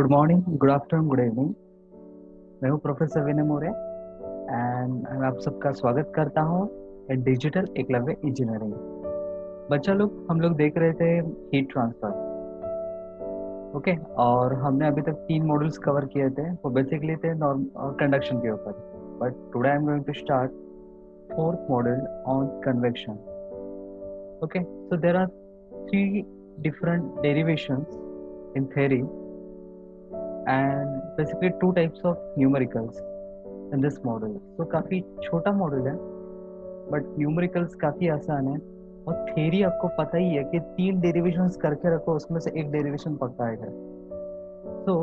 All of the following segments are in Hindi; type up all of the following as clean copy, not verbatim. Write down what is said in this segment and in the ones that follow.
Good morning, good afternoon, good evening. मैं हूँ प्रोफेसर विनय मोरे एंड मैं आप सबका स्वागत करता हूँ डिजिटल एकलव्य इंजीनियरिंग। बच्चा लोग हम लोग देख रहे थे हीट ट्रांसफर। ओके, और हमने अभी तक 3 मॉड्यूल्स कवर किए थे। वो बेसिकली थे कंडक्शन के ऊपर। But today I am going to start 4th module on convection. Okay, so there are 3 different derivations in theory and basically 2 types of numericals in this model. So काफ़ी छोटा मॉडल है बट न्यूमेरिकल्स काफ़ी आसान है। और थ्योरी आपको पता ही है कि 3 डेरिवेशंस करके रखो, उसमें से एक डेरिवेशन पक्का आएगा। सो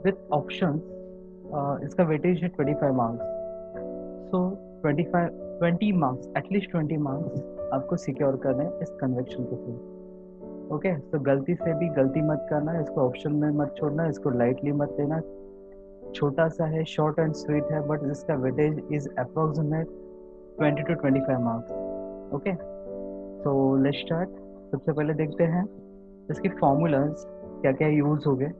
विथ ऑप्शंस इसका वेटेज है 25 मार्क्स। सो 20 मार्क्स, एटलीस्ट 20 मार्क्स आपको सिक्योर करने हैं इस कन्वेक्शन के थ्रू। ओके, तो गलती से भी गलती मत करना, इसको ऑप्शन में मत छोड़ना, इसको लाइटली मत लेना। छोटा सा है, शॉर्ट एंड स्वीट है, बट इसका weightage is approximate 20 to 25 marks. Okay, तो लेट्स स्टार्ट। सबसे पहले देखते हैं इसके फॉर्मूलाज क्या क्या यूज हो गए।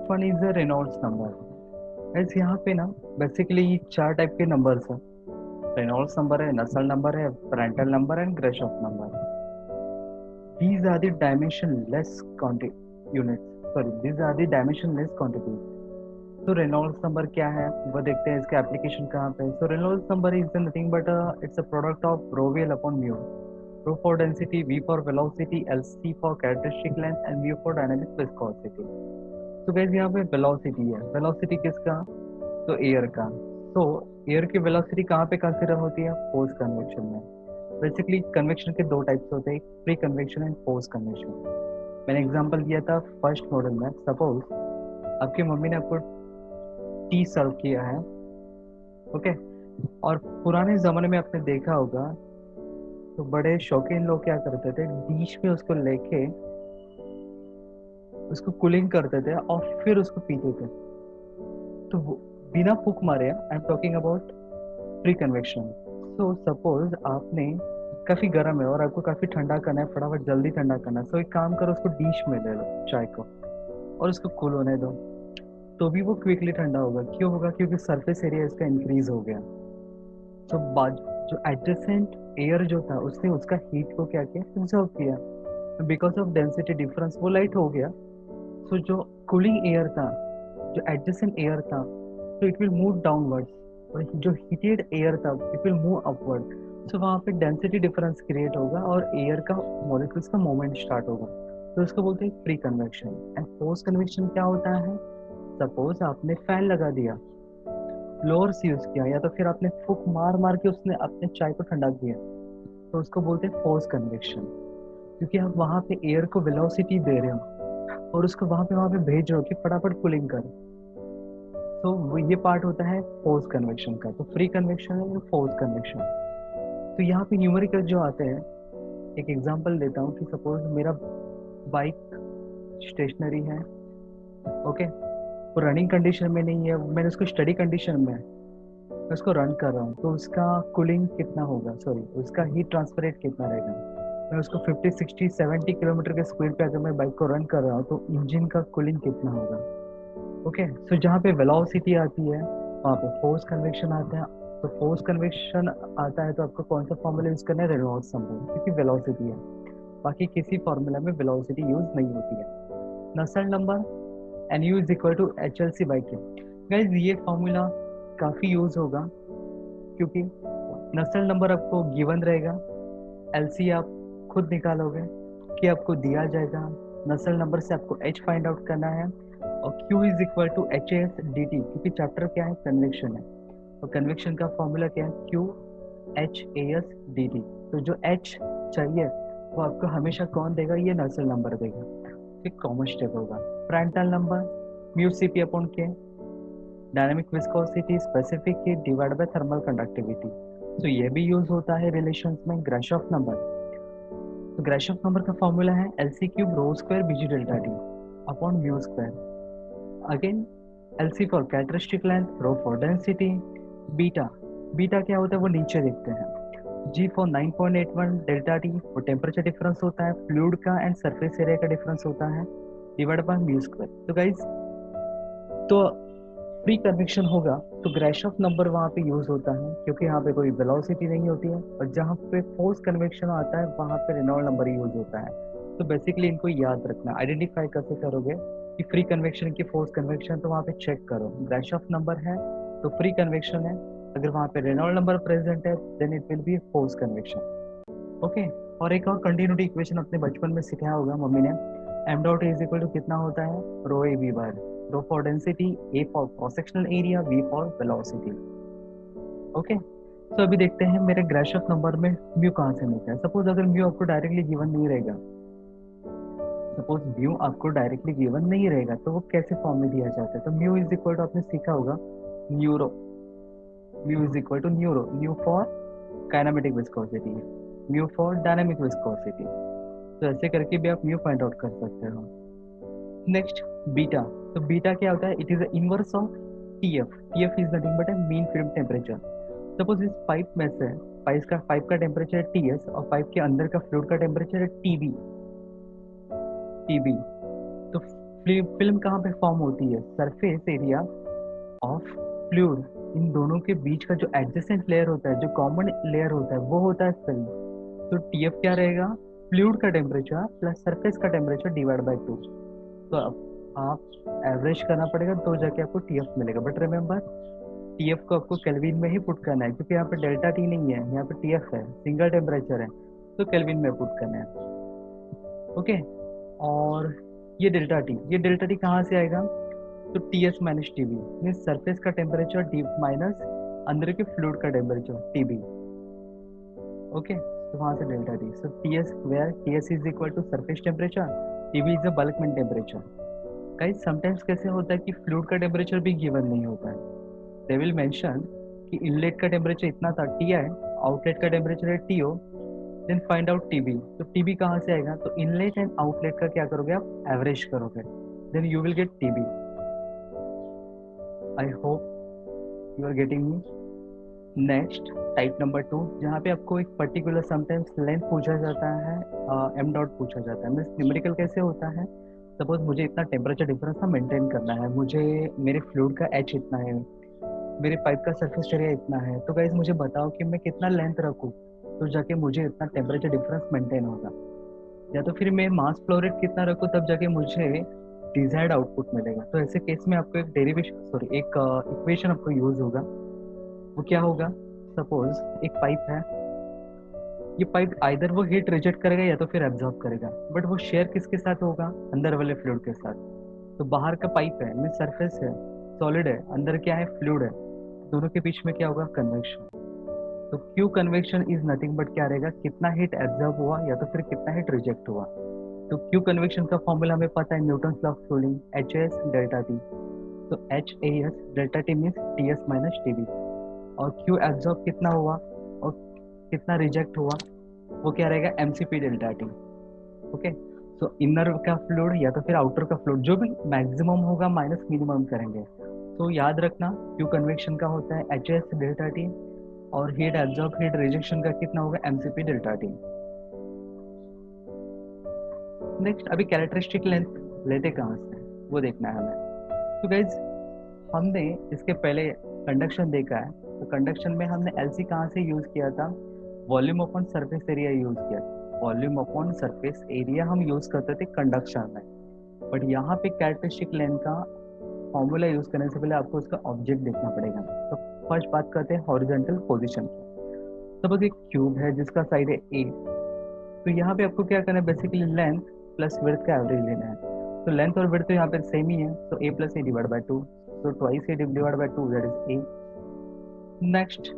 One is the Reynolds number. ऐसे यहाँ पे ना बेसिकली 4 टाइप के नंबर्स हैं। रेनॉल्ड्स नंबर है, नसल नंबर है, Prandtl number and Grashof number. These are the dimensionless units. Sorry, these are the dimensionless quantities. तो रेनॉल्ड्स नंबर क्या है वो देखते हैं, इसका एप्लीकेशन कहाँ पे है। So Reynolds number is nothing but it's a product of rho V L upon mu. Rho for density, V for velocity, L C for characteristic length and mu for dynamic viscosity. तो गाइस यहाँ पे वेलोसिटी है। वेलोसिटी किसका? तो एयर का। तो एयर की वेलोसिटी कहाँ पे कंसिडर होती है? पोस्ट कन्वेक्शन में। बेसिकली कन्वेक्शन के 2 टाइप्स होते हैं, pre convection and post convection. मैंने एग्जांपल दिया था फर्स्ट मॉडल में। सपोज आपकी मम्मी ने आपको टी सर्व किया है, ओके, और पुराने ज़माने में आपने देखा होगा तो बड़े शौकीन लोग क्या करते थे, डिश में उसको लेके उसको कूलिंग करते थे और फिर उसको पीते थे। तो बिना फूक मारे, I am talking about pre convection. So suppose आपने काफ़ी गर्म है और आपको काफ़ी ठंडा करना है, फटाफट जल्दी ठंडा करना है। सो एक काम करो, उसको डिश में ले लो चाय को और उसको कूल होने दो, तो भी वो क्विकली ठंडा होगा। क्यों होगा? क्योंकि सरफेस एरिया इसका इंक्रीज हो गया। तो जो एडजेसेंट एयर जो था उसने उसका हीट को क्या किया? एब्जॉर्ब किया। बिकॉज ऑफ डेंसिटी डिफरेंस वो लाइट हो गया। सो जो कूलिंग एयर था, जो एडजेसेंट एयर था, तो इट विल मूव डाउनवर्ड्स, और जो हीटेड एयर था इट विल मूव अपवर्ड। सो वहाँ पे डेंसिटी डिफरेंस क्रिएट होगा और एयर का मॉलिक्यूल्स का मूवमेंट स्टार्ट होगा। तो इसको बोलते हैं pre convection. And post convection क्या होता है? सपोज आपने फैन लगा दिया, ब्लोअर्स यूज किया, या तो फिर आपने फूक मार मार के उसने अपने चाय को ठंडा किया, तो उसको बोलते हैं पोस्ट कन्वेक्शन। क्योंकि आप वहाँ पे एयर को वेलोसिटी दे रहे हो और उसको वहाँ पे भेज रहे हो कि फटाफट कूलिंग कर। तो वो ये पार्ट होता है पोस्ट कन्वेक्शन का। तो प्री कन्वेक्शन और पोस्ट कन्वेक्शन। तो यहाँ पे न्यूमेरिकल जो आते हैं, एक एग्जांपल देता हूँ कि सपोज मेरा बाइक स्टेशनरी है, ओके, वो रनिंग कंडीशन में नहीं है, मैंने उसको स्टडी कंडीशन में मैं उसको रन कर रहा हूँ, तो उसका कूलिंग कितना होगा, सॉरी उसका हीट ट्रांसफर रेट कितना रहेगा? मैं उसको 50, 60, 70 किलोमीटर के स्पीड पे अगर मैं बाइक को रन कर रहा हूँ तो इंजन का कूलिंग कितना होगा? ओके, सो जहाँ पे वेलोसिटी आती है वहाँ पे फोर्स कन्वेक्शन आता है। तो फोर्स कन्वेक्शन आता है तो आपको कौन सा फॉर्मूला यूज करना है? रेनॉल्ड्स नंबर, क्योंकि वेलोसिटी है। बाकी किसी फॉर्मूला में वेलोसिटी यूज नहीं होती है। Nusselt number N U is equal to H L C by K. Guys ये फॉर्मूला काफ़ी यूज होगा क्योंकि नसेल्ट नंबर आपको गिवन रहेगा, एल सी आप खुद निकालोगे कि आपको दिया जाएगा। नसेल्ट नंबर से आपको एच फाइंड आउट करना है और Q is equal to H S D T, क्योंकि चैप्टर क्या है? कन्वेक्शन है। और कन्वेक्शन का फॉर्मूला क्या है? Q H A S D T. तो जो H चाहिए वो आपको हमेशा कौन देगा? ये नसेल्ट नंबर देगा। फिर कॉमन स्टेप होगा Prandtl number mu C P upon K, dynamic viscosity, specific heat divide by thermal conductivity. तो ये भी यूज होता है रिलेशंस में। ग्राशॉफ नंबर, तो ग्राशॉफ नंबर का फॉर्मूला है L C cube rho square B G delta T upon mu square. Again L C for characteristic length, rho for density, beta, beta क्या होता है वो नीचे देखते हैं। जी फॉर 9.81 डेल्टा टी, वो टेम्परेचर डिफरेंस होता है फ्लूइड का एंड सरफेस एरिया का डिफरेंस होता है। Divide by mu square. तो गाइज, तो फ्री कन्वेक्शन होगा तो ग्रेशॉफ नंबर वहाँ पे यूज होता है, क्योंकि यहाँ पे कोई वेलोसिटी नहीं होती है, और जहाँ पे फोर्स कन्वेक्शन आता है वहाँ पे रेनॉल्ड नंबर यूज होता है। तो बेसिकली इनको याद रखना। आइडेंटिफाई कैसे करोगे कि फ्री कन्वेक्शन की फोर्स कन्वेक्शन, तो वहाँ पे चेक करो ग्रेशॉफ नंबर है तो फ्री कन्वेक्शन है, अगर वहाँ पे रेनॉल्ड नंबर प्रेजेंट है then it will be force convection. Okay. और एक और कंटिन्यूटी इक्वेशन अपने बचपन में सिखाया होगा मम्मी ने, M dot is equal to कितना होता है, rho A V bar, rho for density, A for cross sectional area, V for velocity. Okay. तो अभी देखते हैं मेरे ग्रेशॉफ नंबर में म्यू कहाँ से मिलता है। सपोज अगर म्यू आपको डायरेक्टली गिवन नहीं रहेगा, सपोज म्यू आपको डायरेक्टली गिवन नहीं रहेगा तो वो कैसे फॉर्म में दिया जाता है। तो म्यू इज इक्वल टू आपने सीखा होगा nu rho, mu is equal to nu rho, nu for kinematic viscosity, mu for dynamic viscosity. तो ऐसे करके भी आप म्यू फाइंड आउट कर सकते हो। Next beta. तो बीटा क्या होता है, it is inverse of TF. TF is nothing but A mean film temperature. Suppose इस पाइप में से पाइप का टेम्परेचर है टीएस और पाइप के अंदर का फ्लूइड का टेम्परेचर है टीबी। टीबी। तो फिल्म कहाँ पे फॉर्म होती है, सरफेस एरिया ऑफ फ्लूइड, इन दोनों के बीच का जो एडजेसेंट लेयर होता है, जो कॉमन लेयर होता है वो होता है फिल्म। तो टीएफ क्या रहेगा, फ्लूइड का टेम्परेचर प्लस सरफेस का टेम्परेचर डिवाइड बाय 2। तो अब आप एवरेज करना पड़ेगा तो जाके आपको टीएफ मिलेगा। बट रिमेंबर, टीएफ को आपको केल्विन में ही पुट करना है, क्योंकि यहाँ पे डेल्टा टी नहीं है, यहाँ पे टीएफ है, सिंगल टेम्परेचर है, तो केल्विन में पुट करना है। ओके। और ये डेल्टा टी कहाँ से आएगा, तो T S minus T B mean surface का टेम्परेचर डी माइनस अंदर के फ्लूइड का टेम्परेचर टी बी। ओके। तो वहाँ से delta T, so T S where T S is equal to surface temperature, T B is a bulk mean temperature. Guys sometimes कैसे होता है कि फ्लूइड का टेम्परेचर भी गिवन नहीं होता है। दे विल मेंशन कि इनलेट का टेम्परेचर इतना था टी आई, आउटलेट का टेम्परेचर है T O, then find out TB. तो टीबी कहाँ से आएगा, तो इनलेट एंड आउटलेट का क्या करोगे आप, एवरेज करोगे, then you will get TB. I hope you are getting me. Next type number 2, जहाँ पे आपको एक पर्टिकुलर समटाइम्स लेंथ पूछा जाता है, एम डॉट पूछा जाता है। मीन्स न्यूमेरिकल कैसे होता है, सपोज मुझे इतना टेम्परेचर डिफरेंस का मेंटेन करना है, मुझे मेरे फ्लूइड का एच इतना है, मेरे पाइप का सरफेस एरिया इतना है, तो गाइज मुझे बताओ कि मैं कितना लेंथ रखूँ तो जाके मुझे इतना टेम्परेचर डिफरेंस मेंटेन होगा, या तो फिर मैं मास फ्लो रेट कितना रखूँ तब जाके मुझे डिजायर्ड आउटपुट मिलेगा। तो ऐसे केस में आपको एक डेरिवेशन सॉरी एक इक्वेशन आपको यूज होगा। वो क्या होगा, सपोज एक पाइप है, ये पाइप आइदर वो हीट रिजेक्ट करेगा या तो फिर एब्जॉर्ब करेगा, बट वो शेयर किसके साथ होगा, अंदर वाले फ्लूइड के साथ। तो बाहर का पाइप है मीन सरफेस है, सॉलिड है, अंदर क्या है, फ्लूइड है, दोनों के बीच में क्या होगा, कन्वेक्शन। तो Q convection is nothing but क्या रहेगा, कितना हीट एब्जॉर्ब हुआ या तो फिर कितना हीट रिजेक्ट हुआ। तो क्यू कन्वेक्शन का फॉर्मूला हमें पता है, Newton law of cooling, H S delta T. तो H A S delta T means T S minus T B, और क्यू एब्जॉर्ब कितना हुआ और कितना रिजेक्ट हुआ वो क्या रहेगा, M C P delta T. Okay. So inner का फ्लूइड या तो फिर आउटर का फ्लूइड जो भी मैक्सिमम होगा माइनस मिनिमम करेंगे। तो याद रखना क्यू कन्वेक्शन का होता है एच एस डेल्टा टी, और हीट एब्जॉर्ब हीट रिजेक्शन का कितना होगा, M C P delta T. Next अभी कैरेक्टरिस्टिक लेंथ लेते कहाँ से वो देखना है हमें। तो गाइज हमने इसके पहले कंडक्शन देखा है, तो कंडक्शन में हमने एलसी कहाँ से यूज किया था, volume upon surface area use किया। वॉल्यूम अपॉन सरफेस एरिया हम यूज करते थे कंडक्शन में, बट यहाँ पे कैरेक्टरिस्टिक लेंथ का फॉर्मूला यूज करने से पहले आपको उसका ऑब्जेक्ट देखना पड़ेगा। तो फर्स्ट बात करते हैं हॉरिजॉन्टल पोजीशन की। सपोज एक क्यूब है जिसका साइड है ए, तो यहाँ पे आपको क्या करना है, बेसिकली लेंथ प्लस विड्थ का एवरेज लेना है। तो लेंथ और विड्थ तो यहाँ पे सेम ही है, तो ए प्लस ए डिवाइड बाय 2, तो twice A divide by 2 that is a. Next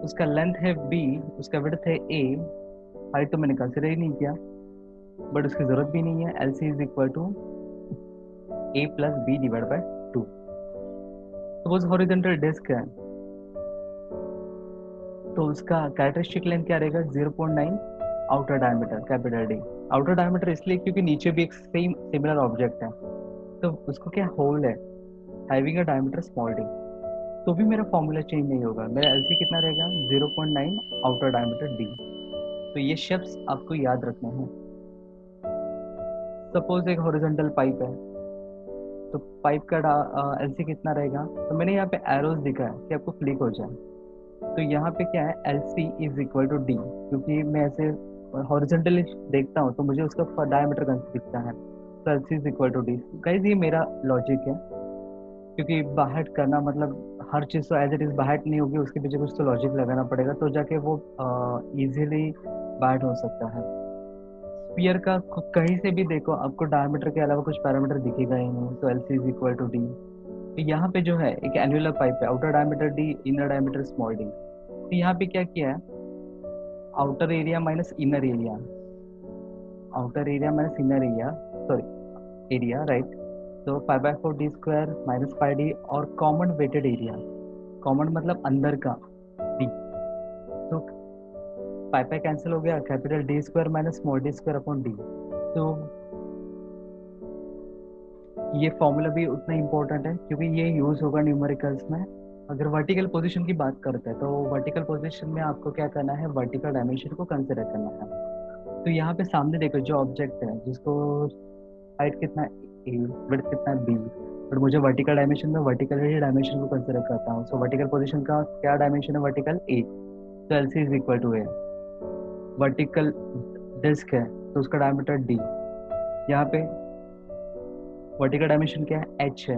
उसका लेंथ है बी, उसका विड्थ है ए, हाइट तो मैंने कंसिडर ही नहीं किया बट उसकी जरूरत भी नहीं है, L C is equal to A plus B divide by 2। Suppose horizontal disc है तो उसका कैरेक्टरिस्टिक लेंथ क्या रहेगा, 0.9 outer diameter capital D. Outer diameter इसलिए क्योंकि नीचे भी एक सेम सिमिलर ऑब्जेक्ट है, तो उसको क्या होल है, having a diameter small D. तो भी मेरा फॉर्मूला चेंज नहीं होगा, मेरा एलसी कितना रहेगा, 0.9 आउटर डायमीटर डी। तो ये शब्द आपको याद रखने हैं। सपोज एक हॉरिजॉन्टल पाइप है, तो पाइप का एलसी कितना रहेगा, तो मैंने यहाँ पे एरोज दिखा है कि आपको क्लिक हो जाए। तो यहाँ पे क्या है, L C is equal to D, क्योंकि मैं ऐसे हॉरिजॉन्टली देखता हूँ तो मुझे उसका डायमीटर दिखता है, तो L C is equal to D. Guys ये मेरा लॉजिक है, क्योंकि बाहर करना मतलब हर चीज़ तो एज इट इज बाहर नहीं होगी, उसके पीछे कुछ तो लॉजिक लगाना पड़ेगा, तो जाके वो इजीली बाहर हो सकता है। स्फीयर का कहीं से भी देखो आपको डायमीटर के अलावा कुछ पैरामीटर दिखेगा ही नहीं, तो L C is equal to D. तो यहाँ पे जो है एक एनुलर पाइप है, outer diameter D, inner diameter small D. तो यहाँ पे क्या किया है, outer area minus inner area, outer area minus inner area, sorry area, right. तो pi by four D square minus pi D, और कॉमन वेटेड एरिया, कॉमन मतलब अंदर का डी। तो पाई पाई कैंसिल हो गया, capital D square minus small D square upon D. तो ये फॉर्मूला भी उतना इंपॉर्टेंट है, क्योंकि ये यूज होगा न्यूमेरिकल्स में। अगर वर्टिकल पोजीशन की बात करते हैं, तो वर्टिकल पोजीशन में आपको क्या करना है, वर्टिकल डायमेंशन को कंसिडर करना है। तो यहाँ पे सामने देखो जो ऑब्जेक्ट है, जिसको हाइट कितना ए, विड्थ कितना बी, बट मुझे वर्टिकल डायमेंशन में वर्टिकल ही डायमेंशन को कंसिडर करता हूँ। सो वर्टिकल पोजीशन का क्या डायमेंशन है, वर्टिकल ए, तो L C is equal to A. Vertical disc है तो उसका डायमीटर डी, यहाँ पे वर्टिकल डायमेंशन क्या है, एच है।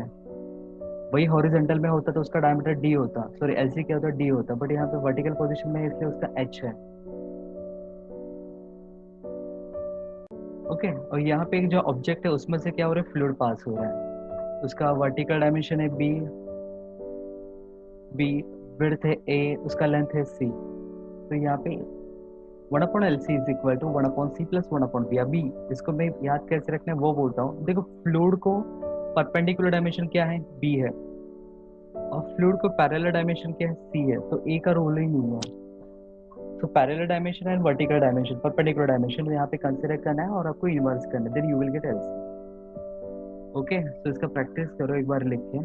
वही हॉरिजॉन्टल में होता तो उसका डायमीटर डी होता, सॉरी एलसी क्या होता, डी होता, बट यहाँ पे वर्टिकल पोजीशन में है इसलिए उसका एच है। ओके, और यहाँ पे एक जो ऑब्जेक्ट है उसमें से क्या हो रहा है, फ्लूइड पास हो रहा है, उसका वर्टिकल डायमेंशन है बी, बी विड्थ है ए, उसका लेंथ है सी। तो यहाँ पे one upon L C is equal to one upon C plus one upon B. अभी इसको मैं याद कैसे रखना है वो बोलता हूँ। देखो फ्लूइड को परपेंडिकुलर डायमेंशन क्या है, बी है, और फ्लूइड को पैरेलल डायमेंशन क्या है, सी है, तो ए का रोल ही नहीं है। तो parallel dimension and vertical dimension, perpendicular dimension यहाँ पे कंसीडर करना है और आपको इन्वर्स करना है, then you will get LC. Okay, तो इसका प्रैक्टिस करो एक बार लिख के।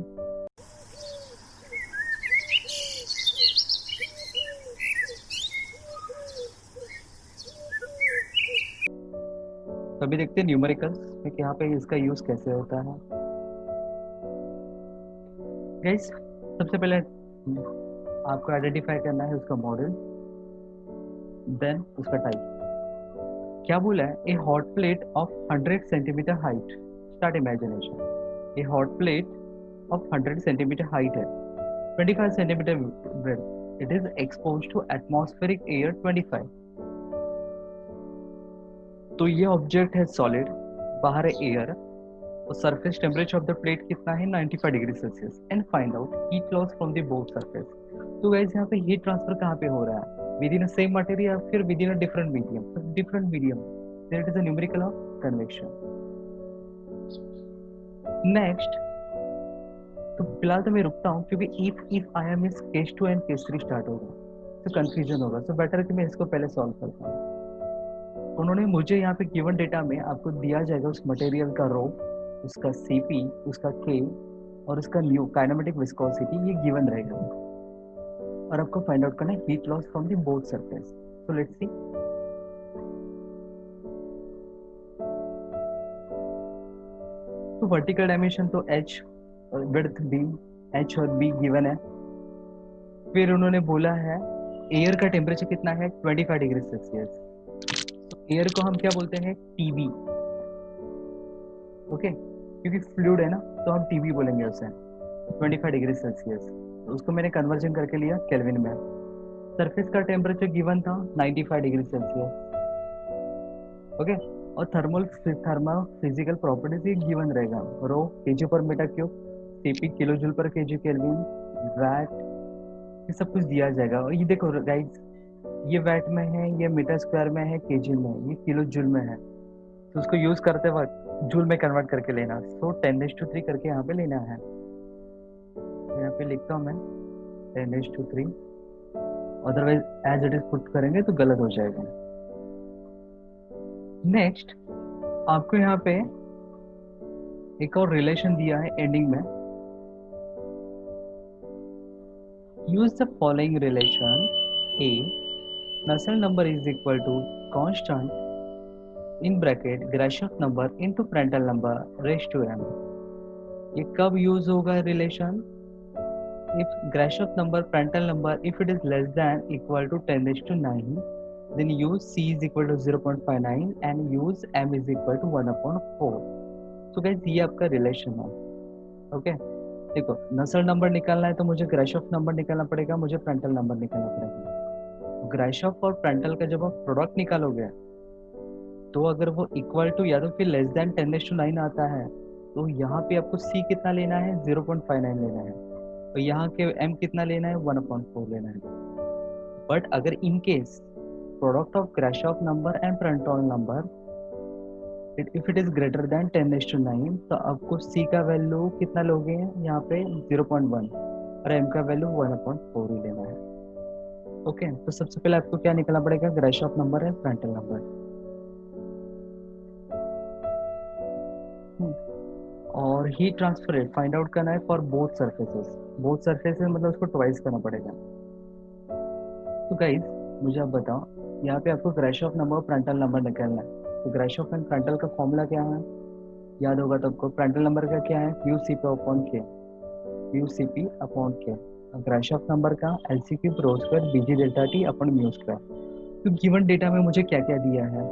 तो अभी देखते हैं न्यूमेरिकल्स में कि यहाँ पे इसका यूज कैसे होता है। गाइस सबसे पहले आपको आइडेंटिफाई करना है उसका मॉडल, देन उसका टाइप। क्या बोला है, a hot plate of 100 centimetre height, start imagination. A hot plate of 100 centimetre height है, 25 centimetre breadth, it is expose to atmospheric air 25। तो ये ऑब्जेक्ट है सॉलिड, बाहर है एयर, और surface temperature of the plate कितना है, 95 degree Celsius, and find out heat loss from the both surface. तो गाइस यहाँ पे हीट ट्रांसफर कहाँ पे हो रहा है, विद इन सेम मटेरियल या फिर within a different medium, तो different medium, there it is a numerical of convection. Next, तो फिलहाल तो मैं रुकता हूँ, क्योंकि if I am is case 2 and case 3 start होगा तो कंफ्यूजन होगा, तो बेटर है कि मैं इसको पहले सॉल्व करता हूँ। उन्होंने मुझे यहाँ पे गिवन डेटा में आपको दिया जाएगा उस मटेरियल का रो, उसका सीपी, उसका के, और उसका न्यू काइनेमेटिक विस्कोसिटी, ये गिवन रहेगा, और आपको फाइंड आउट करना है heat loss from the both surface. So let's see. तो वर्टिकल डायमेंशन तो एच और विड्थ बी, एच और बी गिवन है। फिर उन्होंने बोला है एयर का टेम्परेचर कितना है, 25 डिग्री सेल्सियस। तो एयर को हम क्या बोलते हैं, टीबी। ओके, क्योंकि फ्लूइड है ना, तो हम टीबी बोलेंगे उसे, 25 डिग्री सेल्सियस। तो उसको मैंने कन्वर्जन करके लिया केल्विन में। सरफेस का टेम्परेचर गिवन था 95 डिग्री सेल्सियस। ओके, और थर्मल फिजिकल प्रॉपर्टीज ये गिवन रहेगा, rho KG per metre cube, CP kilo joule per KG kelvin, watt, ये सब कुछ दिया जाएगा। और ये देखो गाइस, ये वैट में है, ये मीटर स्क्वायर में है, केजी में है, ये किलो जूल में है, तो उसको यूज करते वक्त जूल में कन्वर्ट करके लेना। सो 10⁻³ करके यहाँ पे लेना है। तो यहाँ पे लिखता हूँ मैं 10⁻3, otherwise as it is put करेंगे तो गलत हो जाएगा। नेक्स्ट, आपको यहाँ पे एक और रिलेशन दिया है एंडिंग में, use the following relation, a Nusselt number is equal to constant in bracket Grashof number into Prandtl number raise to m। ये कब यूज होगा relation? if Grashof number Prandtl number if it is less than equal to 10 raised to 9, then use c is equal to 0.59 and use m is equal to 1 upon 4। तो गाइस ये आपका रिलेशन है। ओके देखो, नसल नंबर निकालना है तो मुझे ग्रेशॉफ नंबर निकालना पड़ेगा, मुझे प्रेंटल नंबर निकालना पड़ेगा। ग्रेशॉफ और प्रेंटल का जब आप प्रोडक्ट निकालोगे तो अगर वो इक्वल टू या तो फिर लेस देन 10⁻⁹ आता है तो यहाँ पे आपको c कितना लेना है? 0.59 लेना है। तो यहाँ के m कितना लेना है? 1/4 लेना है। बट अगर in case product of Grashof number and Prandtl number if it is greater than 10⁻⁹ तो आपको c का वैल्यू कितना लोगे यहाँ पे? 0.1 और m का वैल्यू 1/4 ही लेना है। ओके तो सबसे पहले आपको क्या निकालना पड़ेगा? ग्रेशॉफ नंबर एंड प्रेंटल नंबर। और heat transfer rate find out करना है for both surfaces. Both surfaces मतलब उसको ट्वाइस करना पड़ेगा। तो गाइस मुझे आप बताओ, यहाँ पे आपको ग्रेशॉफ नंबर प्रेंटल नंबर निकालना है। तो ग्रेशॉफ एंड प्रेंटल का फॉर्मूला क्या है? याद होगा तो आपको। प्रेंटल नंबर का क्या है? Mu C P upon K, mu C P upon K. Grashof number का L C cube rho square B G delta T upon mu square. तो गिवन डेटा में मुझे क्या क्या दिया है?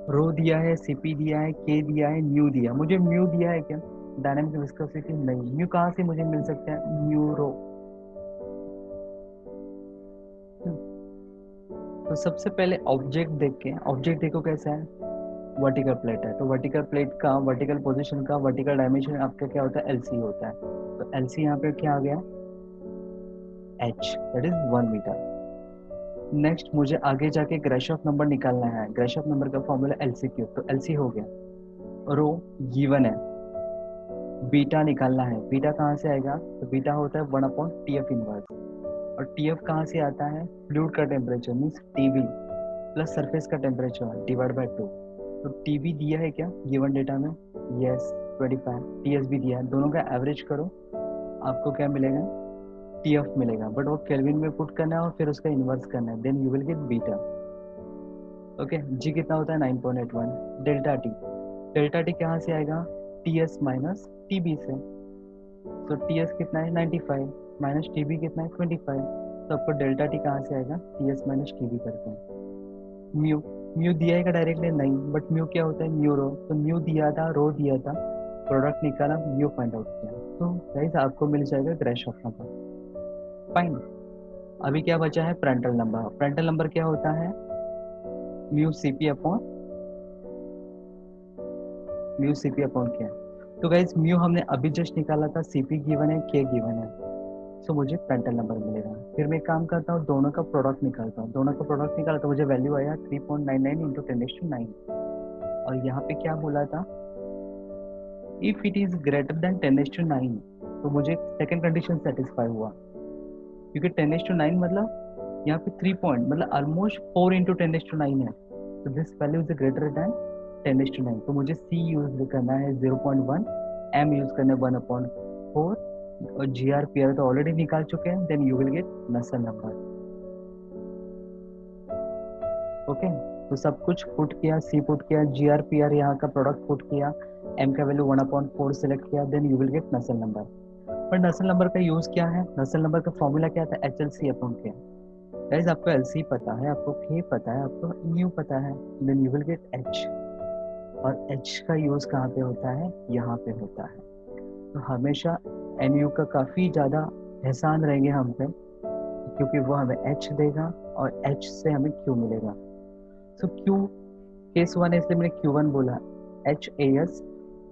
रो दिया है, सीपी दिया है, के दिया है, म्यू दिया। मुझे म्यू दिया है क्या? डायनामिक विस्कोसिटी नहीं। म्यू कहाँ से मुझे मिल सकता है? म्यू रो। तो सबसे पहले ऑब्जेक्ट देख के, ऑब्जेक्ट देखो कैसा है? वर्टिकल प्लेट है। तो वर्टिकल प्लेट का वर्टिकल पोजीशन का वर्टिकल डायमेंशन आपका क्या होता है? एलसी होता है। तो एलसी यहाँ पे क्या आ गया? h, that is 1 metre. Next मुझे आगे जाके ग्रेशॉफ नंबर निकालना है। ग्रेशॉफ नंबर का फॉर्मूला एलसी क्यूब। तो एलसी हो गया। रो गिवन है, बीटा निकालना है। बीटा कहाँ से आएगा? तो बीटा होता है 1/TF इनवर्स। और TF कहाँ से आता है? फ्लूइड का temperature means TB plus surface का टेम्परेचर डिवाइड बाय 2। तो TB दिया है क्या गिवन डेटा में? यस 25। TS भी दिया है। दोनों का एवरेज करो, आपको क्या मिलेगा? TF मिलेगा। बट वो केल्विन में पुट करना है और फिर उसका इन्वर्स करना है, then you will get beta. Okay G कितना होता है? 9.81। डेल्टा टी, डेल्टा टी कहाँ से आएगा? TS माइनस TB से। तो TS कितना है? 95 माइनस TB कितना है? 25। तो आपको डेल्टा टी कहाँ से आएगा? TS माइनस TB करते हैं। म्यू, म्यू दिया है क्या डायरेक्टली? नहीं। बट म्यू क्या होता है? म्यू रो। तो म्यू दिया था, रो दिया था, प्रोडक्ट निकाला, म्यू फाइंड आउट किया। तो गाइस आपको मिल जाएगा ग्रेशॉफ नंबर। फाइन। अभी क्या बचा है? Prantl number. प्रेंटल नंबर क्या होता है? Mu CP upon mu CP upon क्या? तो गाइस म्यू हमने अभी जस्ट निकाला था, सीपी गिवन है, के गिवन है। सो मुझे प्रेंटल नंबर मिलेगा। फिर मैं काम करता हूँ, दोनों का प्रोडक्ट निकालता हूँ। दोनों का प्रोडक्ट निकाला तो मुझे वैल्यू आया 3.99 इंटू 10⁹ और यहाँ पे क्या बोला था? If it is greater then 10⁹, तो मुझे सेकेंड कंडीशन सेटिस्फाई हुआ, क्योंकि 10⁹ मतलब यहाँ पे 3 पॉइंट मतलब ऑलमोस्ट 4 इंटू 10⁹ है। तो this value is greater then 10⁹। तो मुझे C यूज करना है 0.1, M यूज करना है 1/4 और GRPR तो ऑलरेडी निकाल चुके हैं। देन यू विल गेट नसल नंबर। ओके तो सब कुछ पुट किया, C पुट किया, GRPR यहाँ का प्रोडक्ट पुट किया, M का वैल्यू 1/4 सेलेक्ट किया, देन यू विल गेट नसल नंबर। पर नसल नंबर का यूज क्या है? नसल नंबर का फॉर्मूला क्या था? HLC upon K। गाइस आपको LC पता है, आपको K पता है, आपको म्यू पता है, then you will get H। और H का यूज कहाँ पे होता है? यहाँ पे होता है। तो हमेशा MU का काफ़ी ज़्यादा एहसान रहेंगे हम पे, क्योंकि वो हमें H देगा और H से हमें Q मिलेगा। सो Q केस 1 है इसलिए मैंने Q1 बोला, HAS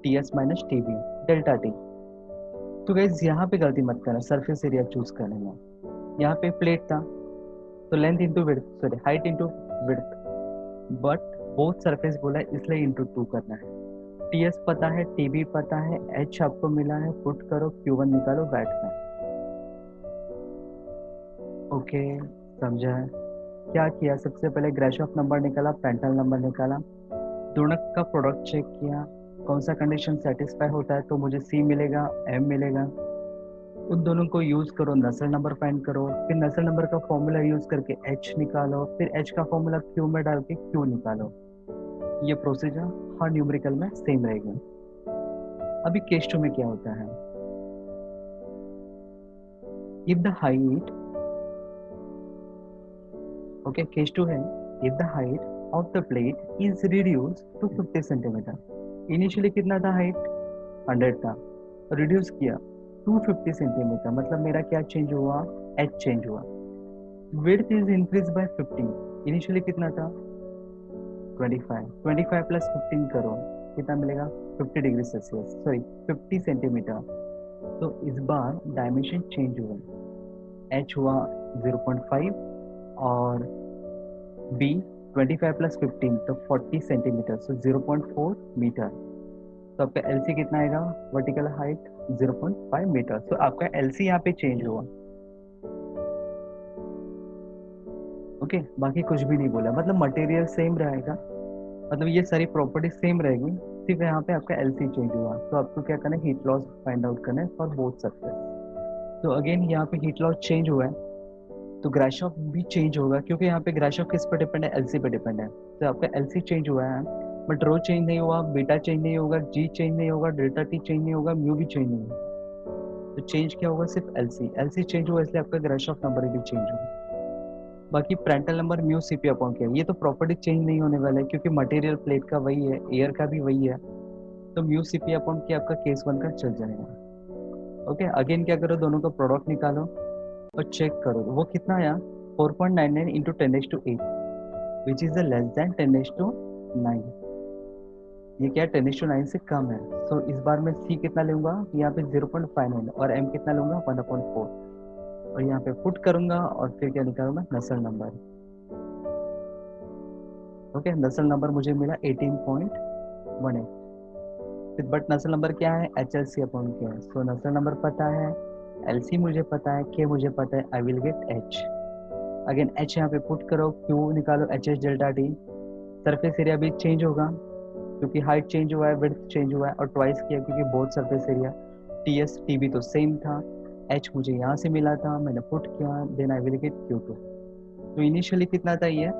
TS minus TB delta T। तो गाइस यहाँ पे गलती मत करना सरफेस एरिया चूज करने में। यहाँ पे प्लेट था तो length into width, sorry height into width, but both surface बोला है इसलिए इंटू 2 करना है। TS पता है, TB पता है, H आपको मिला है, पुट करो, Q1 निकालो, बैठना। ओके समझा है? क्या किया? सबसे पहले ग्रेशॉफ नंबर निकाला, प्रेंटल नंबर निकाला, दोनों का प्रोडक्ट चेक किया, कौन सा कंडीशन सेटिस्फाई होता है तो मुझे C मिलेगा, M मिलेगा। उन दोनों को यूज करो, नसल नंबर फाइंड करो, फिर नसल नंबर का फॉर्मूला यूज करके H निकालो, फिर H का फॉर्मूला Q में डाल के Q निकालो। ये प्रोसीजर हर न्यूमेरिकल में सेम रहेगा। अभी केस 2 में क्या होता है, if the height, okay case 2 है, if the height of the plate is reduce to 50 centimetre. Initially कितना था हाइट, 100 था, रिड्यूस किया 250 सेंटीमीटर, मतलब मेरा क्या चेंज हुआ, एच चेंज हुआ। Width is increase by 15, initially कितना था 25, 25 प्लस 15 करो कितना मिलेगा 50 डिग्री सेल्सियस, सॉरी 50 सेंटीमीटर। तो इस बार डायमेंशन चेंज हुआ, एच हुआ 0.5 और बी 25 प्लस 15 तो 40 सेंटीमीटर, सो 0.4 मीटर। तो आपका एल सी कितना आएगा, वर्टिकल हाइट 0.5 मीटर। तो आपका एल सी यहाँ पे चेंज हुआ, ओके बाकी कुछ भी नहीं बोला, मतलब मटेरियल सेम रहेगा, मतलब ये सारी प्रॉपर्टी सेम रहेगी, सिर्फ यहाँ पे आपका एल सी चेंज हुआ। तो आपको क्या करना है, हीट लॉस फाइंड आउट करना है फॉर बोथ सरफेस। तो अगेन यहाँ पे हीट लॉस चेंज हुआ है, तो ग्राशॉफ भी चेंज होगा, क्योंकि यहाँ पे ग्राशॉफ किस पे डिपेंड है, एलसी पे डिपेंड है। तो आपका एलसी चेंज हुआ है, बट रो चेंज नहीं हुआ, बीटा चेंज नहीं होगा, जी चेंज नहीं होगा, डेल्टा टी चेंज नहीं होगा, म्यू भी चेंज नहीं होगा। तो चेंज क्या होगा, सिर्फ एलसी, एलसी चेंज हुआ इसलिए आपका ग्राशॉफ नंबर भी चेंज होगा। बाकी Prantl number mu CP upon क्या, ये तो प्रॉपर्टी चेंज नहीं होने वाला है, क्योंकि मटेरियल प्लेट का वही है, एयर का भी वही है। तो म्यू सीपी अपॉन क्या आपका केस 1 का चल जाएगा। ओके अगेन क्या करो, दोनों का प्रोडक्ट निकालो और चेक करो, वो कितना आया 4.99 into 10⁸ which is less than 10⁹9। ये क्या 10⁹9 से कम है। तो इस बार मैं सी कितना लूंगा, यहाँ पे 0.59 और एम कितना लूंगा 1/4, और यहाँ पे पुट करूंगा और फिर क्या निकालूंगा, नसल नंबर। ओके नसल नंबर मुझे मिला 18.18, बट नसल नंबर क्या है, एच एल सी अपॉन क्या है। सो नसल नंबर पता है, एल सी मुझे पता है, के मुझे पता है, आई will gate H. Again H यहाँ पे पुट करो, क्यू निकालो, H H delta T. Surface area भी चेंज होगा, क्योंकि हाइट चेंज हुआ है, विड्थ चेंज हुआ है, और ट्वाइस किया क्योंकि both surface area, T S T भी तो सेम था। एच मुझे यहाँ से मिला था, मैंने पुट किया, then I will get Q two. तो इनिशियली कितना था ये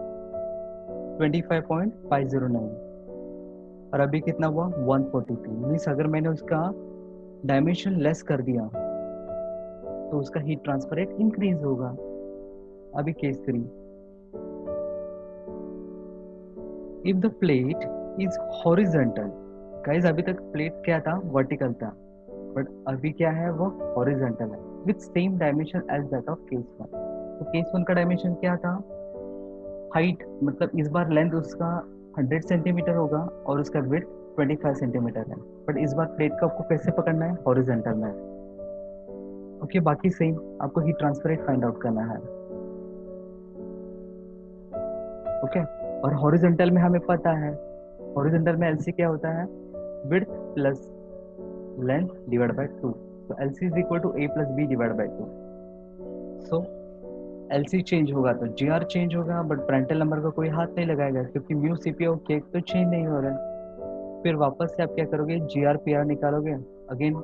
25.509, और अभी कितना हुआ 142। मीन्स अगर मैंने उसका डायमेंशन लेस कर दिया तो उसका हीट ट्रांसफर रेट इंक्रीज होगा। अभी case 3, if the plate is horizontal, guys अभी तक प्लेट क्या था, वर्टिकल था, बट अभी क्या है, वो हॉरिजेंटल है, with same dimension as that of case 1। तो केस 1 का डायमेंशन क्या था, हाइट, मतलब इस बार लेंथ उसका 100 सेंटीमीटर होगा और उसका विड्थ 25 सेंटीमीटर है, बट इस बार प्लेट को आपको कैसे पकड़ना है, हॉरिजेंटल में। ओके बाकी सेम, आपको heat transfer rate find out करना है। ओके और हॉरिजेंटल में हमें पता है, हॉरिजेंटल में एलसी क्या होता है, width plus length divide by 2। तो LC is equal to A plus B divide by 2। So LC change होगा तो जीआर चेंज होगा, बट प्रेंटल नंबर का कोई हाथ नहीं लगाएगा, क्योंकि म्यू सीपीओ केक तो चेंज नहीं हो रहा है। फिर वापस से आप क्या करोगे, जीआर पीआर निकालोगे, again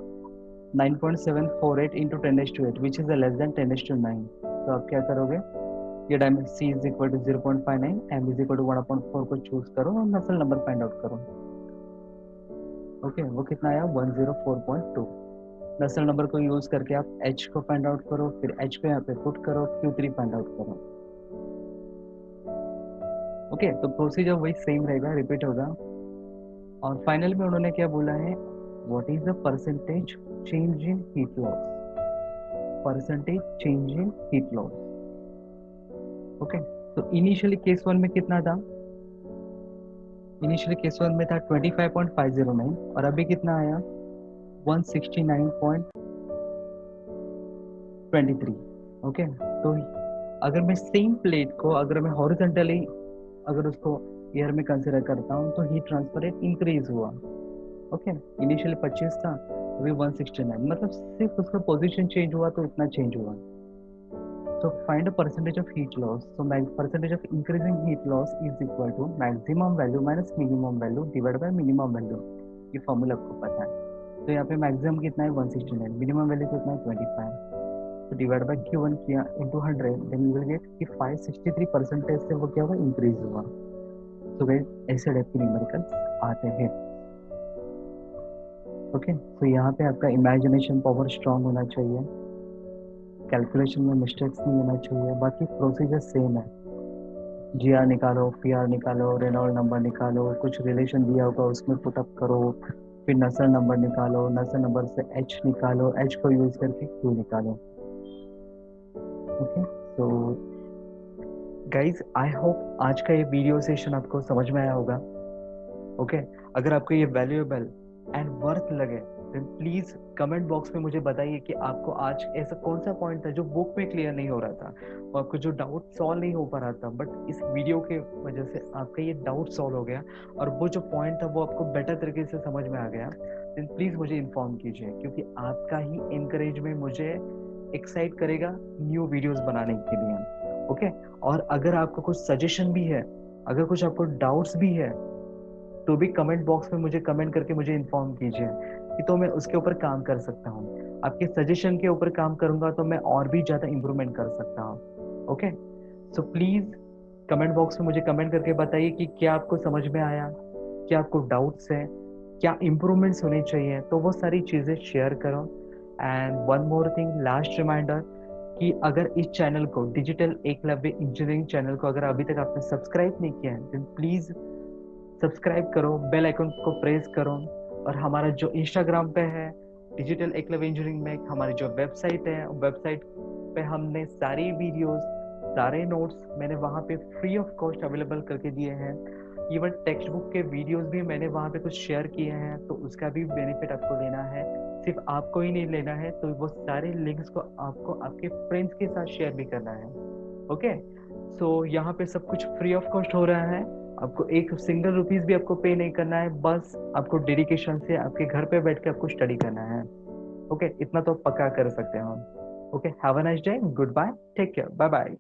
9.748 into 10⁸8 which is less than 10⁹9। तो आप क्या करोगे, ये dimension C is equal to 0.59, M is equal to 1/4 को चूज करो और नसल नंबर फाइंड आउट करो। ओके वो कितना आया 104.2। नसल नंबर को यूज करके आप एच को फाइंड आउट करो, फिर एच को यहाँ पे पुट करो, Q3 फाइंड आउट करो। ओके तो प्रोसीजर वही सेम रहेगा, रिपीट होगा। और फाइनल में उन्होंने क्या बोला है, what is the percentage change in heat loss, percentage change in heat loss. Okay तो इनिशियली केस 1 में कितना था, इनिशियली केस 1 में था 25.509 और अभी कितना आया 169.23। ओके तो अगर मैं सेम प्लेट को, अगर मैं हॉरिजॉन्टली अगर उसको एयर में कंसिडर करता हूँ, तो हीट ट्रांसफर रेट इंक्रीज हुआ। ओके इनिशियली 25 था, अभी 169, मतलब सिर्फ उसका पोजीशन चेंज हुआ तो इतना चेंज हुआ। So find a percentage of heat loss. So percentage of increasing heat loss is equal to maximum value minus minimum value divided by minimum value. ये फॉर्मूला आपको पता है। तो यहाँ पे मैक्सिमम कितना है 169, मिनिमम वैल्यू कितना है 25। तो डिवाइड बाय Q1 किया into 100, then you will get कि 563 परसेंटेज से वो क्या हुआ, इंक्रीज हुआ। तो गाइस ऐसे टाइप के न्यूमेरिकल्स आते हैं। ओके, तो यहाँ पे आपका इमेजिनेशन पावर स्ट्रांग होना चाहिए, कैलकुलेशन में मिस्टेक्स नहीं होना चाहिए, बाकी प्रोसीजर सेम है। जीआर निकालो, पीआर निकालो, रेनॉल्ड नंबर निकालो, कुछ रिलेशन दिया होगा उसमें पुटअप करो, फिर नसर नंबर निकालो, नसर नंबर से एच निकालो, एच को यूज करके क्यू निकालो। ओके, तो गाइज आई होप आज का ये वीडियो सेशन आपको समझ में आया होगा। ओके, अगर आपको ये वैल्यूएबल एंड वर्थ लगे देन प्लीज कमेंट बॉक्स में मुझे बताइए कि आपको आज ऐसा कौन सा पॉइंट था जो बुक में क्लियर नहीं हो रहा था, और आपको जो डाउट सॉल्व नहीं हो पा रहा था, बट इस वीडियो के वजह से आपका ये डाउट सॉल्व हो गया और वो जो पॉइंट था वो आपको बेटर तरीके से समझ में आ गया। देन प्लीज मुझे इन्फॉर्म कीजिए, क्योंकि आपका ही इनकरेजमेंट मुझे एक्साइट करेगा न्यू वीडियोस बनाने के लिए। ओके, और अगर आपको कुछ सजेशन भी है, अगर कुछ आपको डाउट्स भी है, तो भी कमेंट बॉक्स में मुझे कमेंट करके मुझे इन्फॉर्म कीजिए कि तो मैं उसके ऊपर काम कर सकता हूँ। आपके सजेशन के ऊपर काम करूंगा तो मैं और भी ज्यादा इम्प्रूवमेंट कर सकता हूँ। Okay, so please comment box में मुझे कमेंट करके बताइए कि क्या आपको समझ में आया, क्या आपको डाउट्स है, क्या इम्प्रूवमेंट्स होने चाहिए, तो वो सारी चीजें शेयर करो। And one more thing, last reminder, कि अगर इस चैनल को, डिजिटल एकलव्य इंजीनियरिंग चैनल को अगर अभी तक आपने सब्सक्राइब नहीं किया है देन प्लीज सब्सक्राइब करो, बेल आइकन को प्रेस करो। और हमारा जो इंस्टाग्राम पे है डिजिटल एकलव्य इंजीनियरिंग में, हमारी जो वेबसाइट है, वेबसाइट पे हमने सारी वीडियोस, सारे नोट्स मैंने वहाँ पे फ्री ऑफ कॉस्ट अवेलेबल करके दिए हैं। इवन टेक्स्ट बुक के वीडियोस भी मैंने वहाँ पे कुछ शेयर किए हैं, तो उसका भी बेनिफिट आपको लेना है। सिर्फ आपको ही नहीं लेना है, तो वो सारे लिंक्स को आपको आपके फ्रेंड्स के साथ शेयर भी करना है। ओके, सो यहाँ पे सब कुछ फ्री ऑफ कॉस्ट हो रहा है। आपको एक सिंगल रुपीज भी आपको पे नहीं करना है, बस आपको डेडिकेशन से आपके घर पे बैठ के आपको स्टडी करना है। ओके, इतना तो पक्का कर सकते हैं हम। Okay, have a nice day, good bye, take care, bye bye.